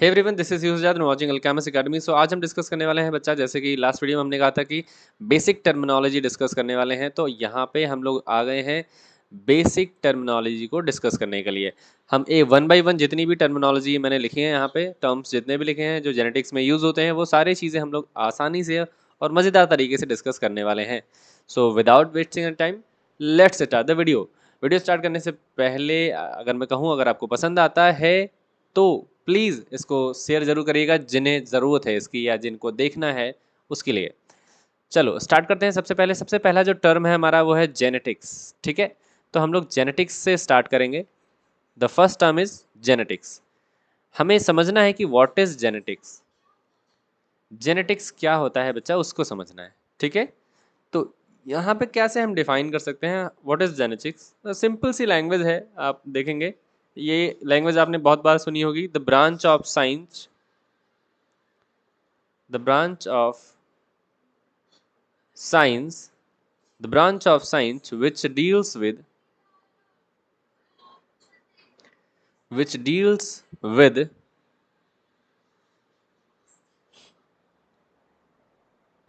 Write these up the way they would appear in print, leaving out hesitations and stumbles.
Hey everyone, this is Yusuf watching Alchemist Academy. So आज हम discuss करने वाले हैं बच्चा, जैसे कि लास्ट वीडियो में हमने कहा था कि बेसिक टर्मिनोलॉजी डिस्कस करने वाले हैं, तो यहाँ पे हम लोग आ गए हैं बेसिक टर्मिनोलॉजी को डिस्कस करने के लिए। हम वन बाई वन जितनी भी टर्मिनोलॉजी मैंने लिखी है, यहाँ पे टर्म्स जितने भी लिखे हैं जो जेनेटिक्स में यूज़ होते हैं, वो सारी चीज़ें हम लोग आसानी से और मज़ेदार तरीके से डिस्कस करने वाले हैं। So without wasting time, let's start the video. Video start करने से पहले अगर मैं कहूँ, अगर आपको पसंद आता है तो प्लीज़ इसको शेयर ज़रूर करिएगा जिन्हें ज़रूरत है इसकी या जिनको देखना है उसके लिए। चलो स्टार्ट करते हैं। सबसे पहला जो टर्म है हमारा वो है जेनेटिक्स। ठीक है, तो हम लोग जेनेटिक्स से स्टार्ट करेंगे। The first term is genetics. हमें समझना है कि व्हाट इज जेनेटिक्स। जेनेटिक्स क्या होता है बच्चा, उसको समझना है। ठीक है, तो यहाँ पे कैसे हम डिफाइन कर सकते हैं व्हाट इज जेनेटिक्स। सिंपल सी लैंग्वेज है, आप देखेंगे ये लैंग्वेज आपने बहुत बार सुनी होगी। The branch of science, the branch of science, the branch of science which deals with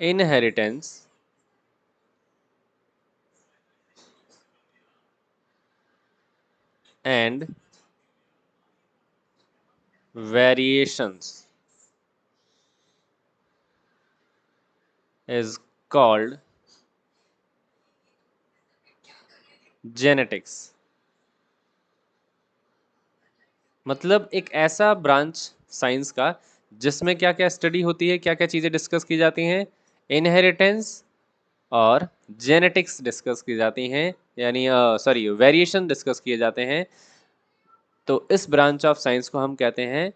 inheritance and variations is called genetics। मतलब एक ऐसा ब्रांच साइंस का जिसमें क्या क्या स्टडी होती है, क्या क्या चीज़ें डिस्कस की जाती हैं। इनहेरिटेंस और जेनेटिक्स डिस्कस की जाती हैं, यानी सॉरी वेरिएशन डिस्कस किए जाते हैं। तो इस ब्रांच ऑफ साइंस को हम कहते हैं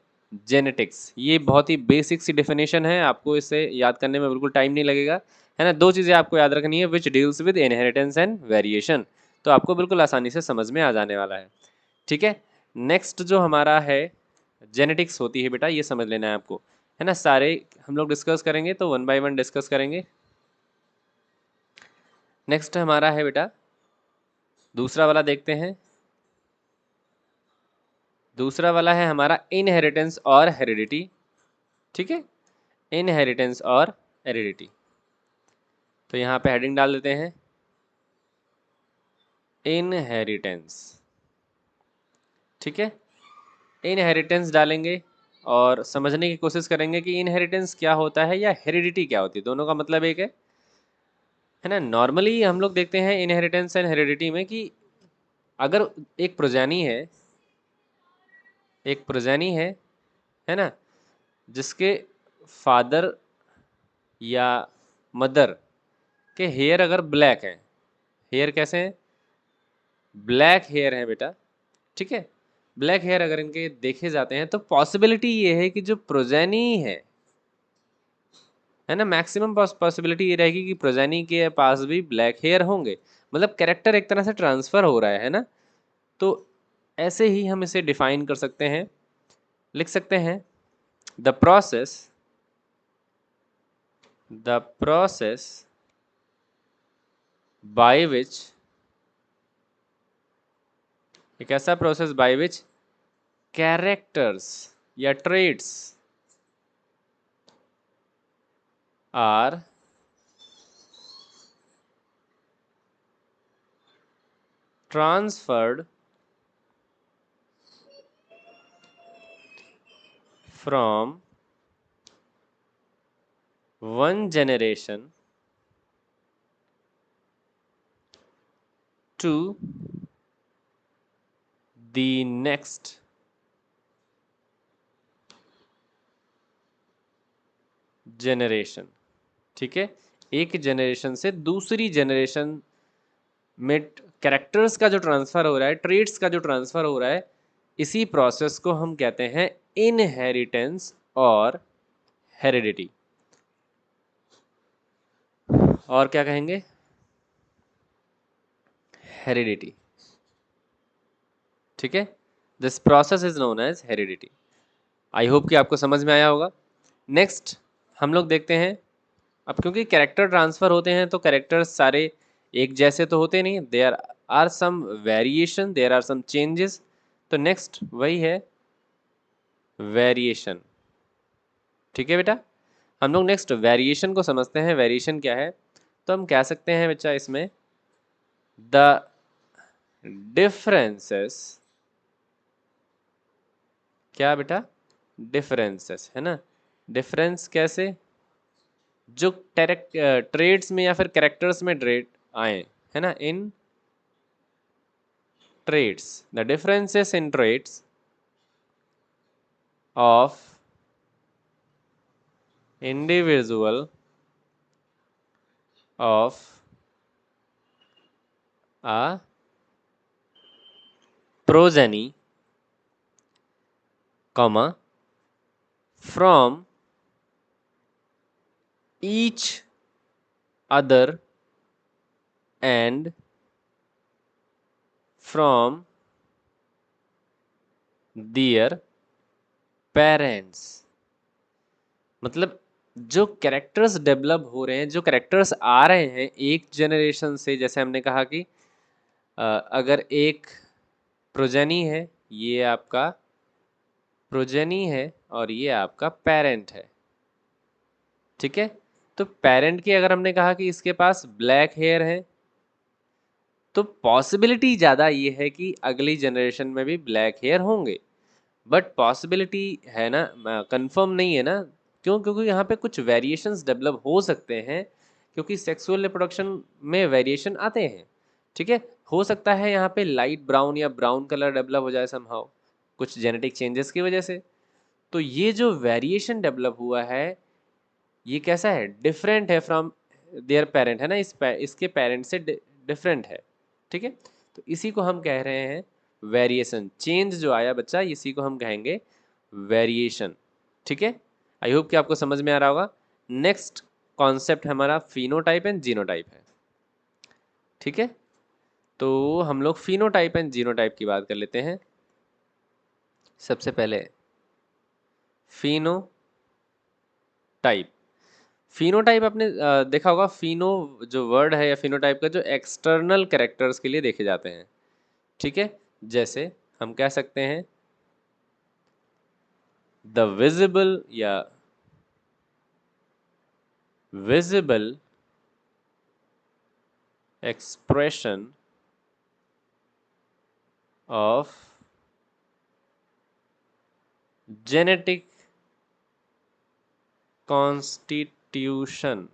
जेनेटिक्स। ये बहुत ही बेसिक सी डेफिनेशन है, आपको इसे याद करने में बिल्कुल टाइम नहीं लगेगा, है ना। दो चीज़ें आपको याद रखनी है, which deals with inheritance and variation, तो आपको बिल्कुल आसानी से समझ में आ जाने वाला है। ठीक है, नेक्स्ट जो हमारा है जेनेटिक्स होती है बेटा, ये समझ लेना है आपको, है ना। सारे हम लोग डिस्कस करेंगे तो वन बाय वन डिस्कस करेंगे। नेक्स्ट हमारा है बेटा दूसरा वाला, देखते हैं। दूसरा वाला है हमारा इनहेरिटेंस और हेरिडिटी। ठीक है, इनहेरिटेंस और हेरिडिटी। तो यहाँ पे हेडिंग डाल देते हैं इनहेरिटेंस। ठीक है, इनहेरिटेंस डालेंगे और समझने की कोशिश करेंगे कि इनहेरिटेंस क्या होता है या हेरिडिटी क्या होती है। दोनों का मतलब एक है ना। नॉर्मली हम लोग देखते हैं इनहेरिटेंस एंड हेरिडिटी में कि अगर एक प्रोजेनी है, एक प्रोजेनी है ना, जिसके फादर या मदर के हेयर अगर ब्लैक हैं, हेयर कैसे हैं, ब्लैक हेयर है बेटा। ठीक है, ब्लैक हेयर अगर इनके देखे जाते हैं तो पॉसिबिलिटी ये है कि जो प्रोजेनी है ना, मैक्सिमम पॉसिबिलिटी ये रहेगी कि प्रोजेनी के पास भी ब्लैक हेयर होंगे। मतलब कैरेक्टर एक तरह से ट्रांसफर हो रहा है ना। तो ऐसे ही हम इसे डिफाइन कर सकते हैं, लिख सकते हैं द प्रोसेस बाय विच, एक ऐसा प्रोसेस बाय विच कैरेक्टर्स या traits are transferred from one generation to the next generation। ठीक है, एक जनरेशन से दूसरी जनरेशन में कैरेक्टर्स का जो ट्रांसफर हो रहा है, ट्रेड्स का जो ट्रांसफर हो रहा है, इसी प्रोसेस को हम कहते हैं इनहेरिटेंस और हेरिडिटी। और क्या कहेंगे, हेरिडिटी। ठीक है, this process is known as heredity. I hope कि आपको समझ में आया होगा। नेक्स्ट हम लोग देखते हैं, अब क्योंकि कैरेक्टर ट्रांसफर होते हैं तो कैरेक्टर्स सारे एक जैसे तो होते नहीं, there are some variation, there are some changes. तो नेक्स्ट वही है वेरिएशन। ठीक है बेटा। हम लोग नेक्स्ट वेरिएशन को समझते हैं। वेरिएशन क्या है? तो हम कह सकते हैं बच्चा इसमें द डिफरेंसेस, क्या बेटा? डिफरेंसेस, है ना। डिफरेंस कैसे? जो ट्रेड्स में या फिर कैरेक्टर्स में ट्रेड आए, है ना, in trades, the differences in trades of individual of a progeny, comma, from each other and from their parents। मतलब जो कैरेक्टर्स डेवलप हो रहे हैं, जो कैरेक्टर्स आ रहे हैं एक जनरेशन से, जैसे हमने कहा कि अगर एक प्रोजेनी है, ये आपका प्रोजेनी है और ये आपका पेरेंट है, ठीक है। तो पेरेंट की अगर हमने कहा कि इसके पास ब्लैक हेयर है, तो पॉसिबिलिटी ज़्यादा ये है कि अगली जनरेशन में भी ब्लैक हेयर होंगे। बट पॉसिबिलिटी है ना, कंफर्म नहीं है ना। क्यों? क्योंकि यहाँ पे कुछ वेरिएशंस डेवलप हो सकते हैं, क्योंकि सेक्सुअल रिप्रोडक्शन में वेरिएशन आते हैं, ठीक है। हो सकता है यहाँ पे लाइट ब्राउन या ब्राउन कलर डेवलप हो जाए समहाउ, कुछ जेनेटिक चेंजेस की वजह से। तो ये जो वेरिएशन डेवलप हुआ है, ये कैसा है? डिफरेंट है फ्रॉम देयर पेरेंट, है ना, इसके पेरेंट से डिफरेंट है, ठीक है। तो इसी को हम कह रहे हैं वेरिएशन। चेंज जो आया बच्चा, इसी को हम कहेंगे वेरिएशन, ठीक है। आई होप कि आपको समझ में आ रहा होगा। नेक्स्ट कॉन्सेप्ट हमारा फिनोटाइप एंड जीनोटाइप है, ठीक है। तो हम लोग फिनोटाइप एंड जीनोटाइप की बात कर लेते हैं। सबसे पहले फिनोटाइप। फिनोटाइप आपने देखा होगा, फिनो जो वर्ड है या फिनोटाइप का, जो एक्सटर्नल कैरेक्टर्स के लिए देखे जाते हैं, ठीक है। जैसे हम कह सकते हैं द विजिबल या visible expression of genetic constitution.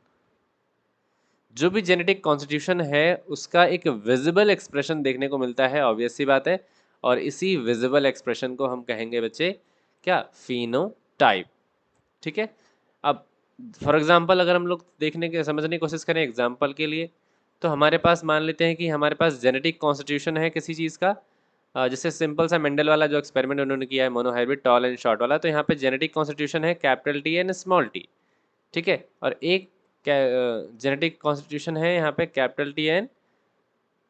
जो भी जेनेटिक कॉन्स्टिट्यूशन है उसका एक विजिबल एक्सप्रेशन देखने को मिलता है, ऑब्वियस सी बात है। और इसी विजिबल एक्सप्रेशन को हम कहेंगे बच्चे क्या? फिनोटाइप, ठीक है। अब फॉर एग्जांपल अगर हम लोग देखने के समझने की कोशिश करें एग्जांपल के लिए, तो हमारे पास मान लेते हैं कि हमारे पास जेनेटिक कॉन्स्टिट्यूशन है किसी चीज़ का, जैसे सिंपल सा मेंडल वाला जो एक्सपेरिमेंट उन्होंने किया है, मोनोहाइब्रिड टॉल एंड शॉर्ट वाला। तो यहाँ पे जेनेटिक कॉन्स्टिट्यूशन है capital T and small T, ठीक है। और एक जेनेटिक कॉन्स्टिट्यूशन है यहाँ पे capital T and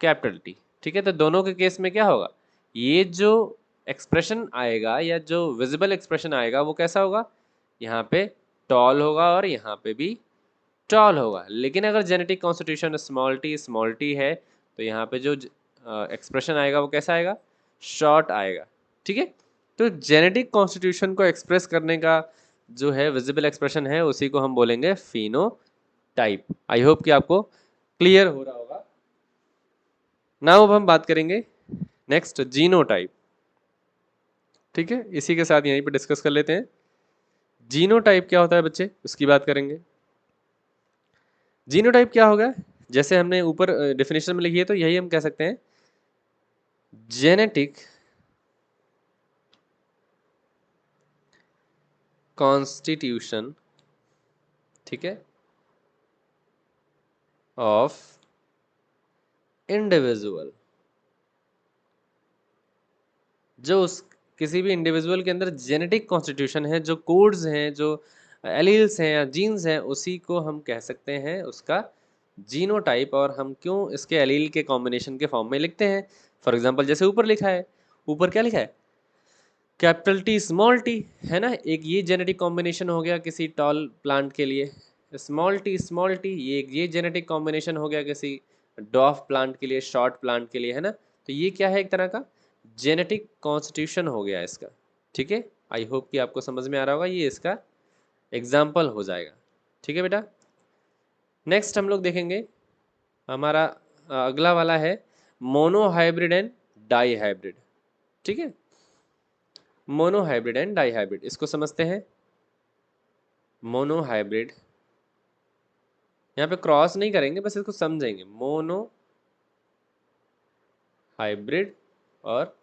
capital T, ठीक है। तो दोनों के केस में क्या होगा? ये जो एक्सप्रेशन आएगा या जो विजिबल एक्सप्रेशन आएगा वो कैसा होगा? यहाँ पे टॉल होगा और यहाँ पे भी टॉल होगा। लेकिन अगर जेनेटिक कॉन्स्टिट्यूशन स्मॉल टी है, तो यहाँ पे जो एक्सप्रेशन आएगा वो कैसा आएगा? शॉर्ट आएगा, ठीक है। तो जेनेटिक कॉन्स्टिट्यूशन को एक्सप्रेस करने का जो है विजिबल एक्सप्रेशन है, उसी को हम बोलेंगे फिनोटाइप। आई होप कि आपको क्लियर हो रहा होगा। नाउ अब हम बात करेंगे नेक्स्ट जीनोटाइप, ठीक है। इसी के साथ यहीं पे डिस्कस कर लेते हैं जीनोटाइप क्या होता है बच्चे, उसकी बात करेंगे। जीनोटाइप क्या होगा? जैसे हमने ऊपर डेफिनेशन में लिखी है, तो यही हम कह सकते हैं जेनेटिक कॉन्स्टिट्यूशन, ठीक है, ऑफ इंडिविजुअल। जो उस किसी भी इंडिविजुअल के अंदर जेनेटिक कॉन्स्टिट्यूशन है, जो कोड्स हैं, जो एलील्स हैं या जीन्स हैं, उसी को हम कह सकते हैं उसका जीनोटाइप। और हम क्यों इसके एलील के कॉम्बिनेशन के फॉर्म में लिखते हैं? फॉर एग्जांपल जैसे ऊपर लिखा है, ऊपर क्या लिखा है? कैपिटल टी स्मॉल टी, है ना। एक ये जेनेटिक कॉम्बिनेशन हो गया किसी टॉल प्लांट के लिए, स्मॉल टी ये जेनेटिक कॉम्बिनेशन हो गया किसी डॉफ प्लांट के लिए, शॉर्ट प्लांट के लिए, है ना। तो ये क्या है? एक तरह का जेनेटिक कॉन्स्टिट्यूशन हो गया इसका, ठीक है। आई होप कि आपको समझ में आ रहा होगा, ये इसका एग्जाम्पल हो जाएगा। ठीक है बेटा। नेक्स्ट हम लोग देखेंगे हमारा अगला वाला है mono hybrid and di hybrid. ठीक है, mono hybrid and di hybrid इसको समझते हैं। मोनो हाइब्रिड, यहाँ पे क्रॉस नहीं करेंगे, बस इसको समझेंगे। मोनो हाइब्रिड और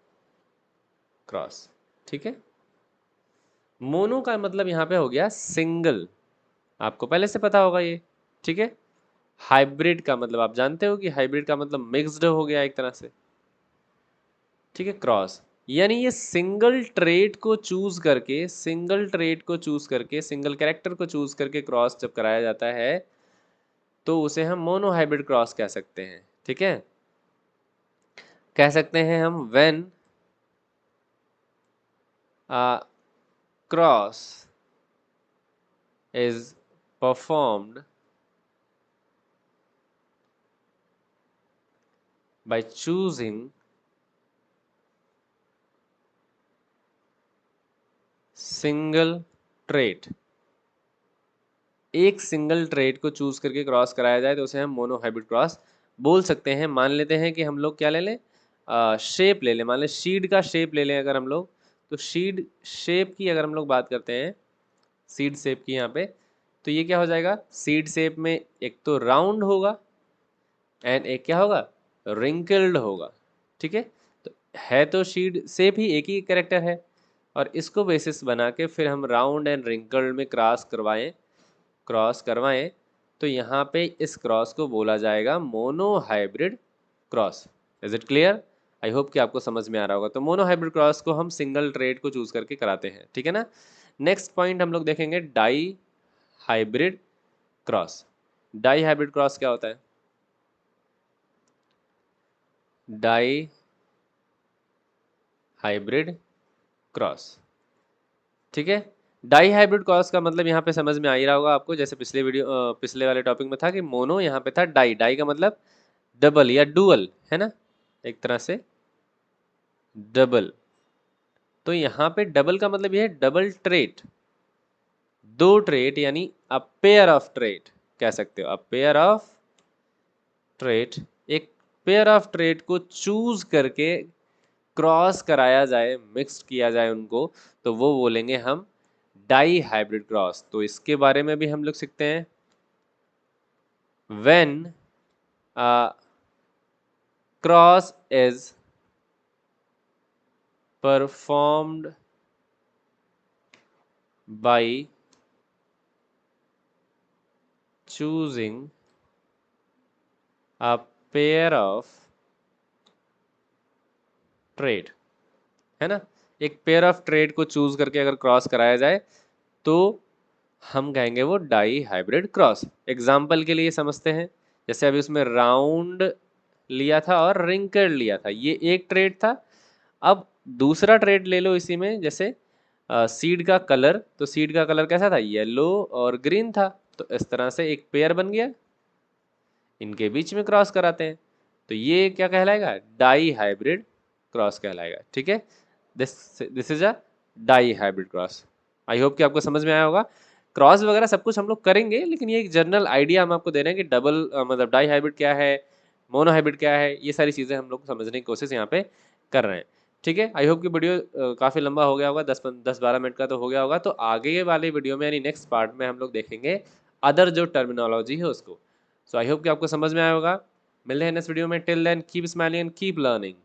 क्रॉस। ठीक है, मोनो का मतलब यहाँ पे हो गया सिंगल, आपको पहले से पता होगा ये। ठीक है, हाइब्रिड का मतलब आप जानते हो कि हाइब्रिड का मतलब मिक्स्ड हो गया एक तरह से। ठीक है, क्रॉस यानी ये सिंगल ट्रेट को चूज करके, सिंगल ट्रेट को चूज करके, सिंगल कैरेक्टर को चूज करके क्रॉस जब कराया जाता है तो उसे हम मोनो हाइब्रिड क्रॉस कह सकते हैं। ठीक है, कह सकते हैं हम when cross is performed by choosing single trait, एक सिंगल ट्रेट को चूज करके क्रॉस कराया जाए तो उसे हम मोनो हाइब्रिड क्रॉस बोल सकते हैं। मान लेते हैं कि हम लोग क्या ले लें, शेप ले लें। मान लें सीड का शेप ले लें अगर हम लोग, तो सीड शेप की अगर हम लोग बात करते हैं, सीड शेप की यहाँ पे, तो ये क्या हो जाएगा, सीड शेप में एक तो राउंड होगा एंड एक क्या होगा, रिंकल्ड होगा। ठीक है, तो है तो सीड शेप ही एक ही कैरेक्टर है, और इसको बेसिस बना के फिर हम राउंड एंड रिंकल्ड में क्रॉस करवाएं तो यहाँ पे इस क्रॉस को बोला जाएगा mono hybrid cross. Is it clear? I hope कि आपको समझ में आ रहा होगा। तो मोनो हाइब्रिड क्रॉस को हम सिंगल ट्रेट को चूज करके कराते हैं। ठीक है ना। नेक्स्ट पॉइंट हम लोग देखेंगे di hybrid cross. Di hybrid cross क्या होता है? Di hybrid cross. ठीक है, डाई हाइब्रिड क्रॉस का मतलब यहाँ पे समझ में आ ही रहा होगा आपको, जैसे पिछले वाले टॉपिक में था कि मोनो, यहाँ पे था डाई। डाई का मतलब डबल या डुअल है ना, एक तरह से डबल। तो यहाँ पे डबल का मतलब ये है डबल ट्रेट, दो ट्रेट, यानी अ पेयर ऑफ ट्रेट कह सकते हो। अ पेयर ऑफ ट्रेट, एक पेयर ऑफ ट्रेट को चूज करके क्रॉस कराया जाए, मिक्स किया जाए उनको, तो वो बोलेंगे हम डाई हाइब्रिड क्रॉस। तो इसके बारे में भी हम लोग सीखते हैं। When cross is performed by choosing a pair of trade, है ना, एक पेयर ऑफ ट्रेड को चूज करके अगर क्रॉस कराया जाए तो हम कहेंगे वो डाई हाइब्रिड क्रॉस। एग्जाम्पल के लिए समझते हैं, जैसे अभी उसमें राउंड लिया था और रिंकल्ड लिया था, ये एक ट्रेड था। अब दूसरा ट्रेड ले लो इसी में, जैसे सीड का कलर, तो सीड का कलर कैसा था, येलो और ग्रीन था। तो इस तरह से एक पेयर बन गया, इनके बीच में क्रॉस कराते हैं तो ये क्या कहलाएगा, डाई हाइब्रिड क्रॉस कहलाएगा। ठीक है, this is a di hybrid cross. I hope कि आपको समझ में आया होगा। क्रॉस वगैरह सब कुछ हम लोग करेंगे, लेकिन ये एक जनरल आइडिया हम आपको दे रहे हैं कि डबल मतलब डाई हाइब्रिड क्या है, मोनो हाइब्रिड क्या है, ये सारी चीज़ें हम लोग समझने की कोशिश यहाँ पे कर रहे हैं। ठीक है, आई होप कि वीडियो काफ़ी लंबा हो गया होगा, 10-12 मिनट का तो हो गया होगा। तो आगे वाले वीडियो में यानी नेक्स्ट पार्ट में हम लोग देखेंगे अदर जो टर्मिनोलॉजी है उसको। सो आई होप कि आपको समझ में आया होगा। मिलते हैं नेक्स्ट वीडियो में। Till then keep smiling and keep learning.